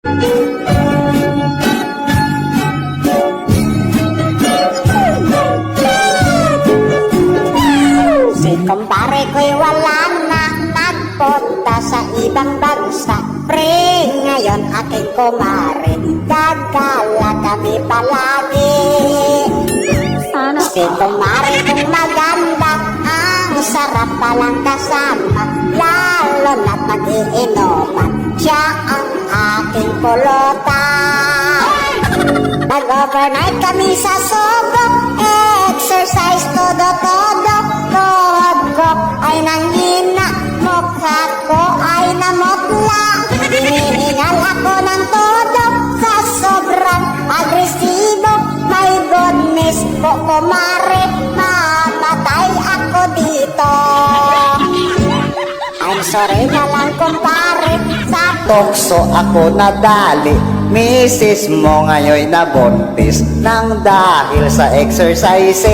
Si kumpare ko'y wala na, nagpunta sa ibang bansa. Pre, ngayon aking kumare, gagala kami palagi. Si kumare kong maganda, ang sarap palang kasama. Lalo na't mag-iinuman, siya ang aking pulutan. Nag-overnight kami sa Sogo, exercise todo-todo. Tuhod ko ay nanghina, mukha ko ay namutla. Hinihingal ako ng todo sa sobrang agresibo. My goodness po kumare, mamatay ako dito. I'm sorry na lang kumpare, sa Tukso ako nadali, misis mo ngayon nabuntis nang dahil sa exercises.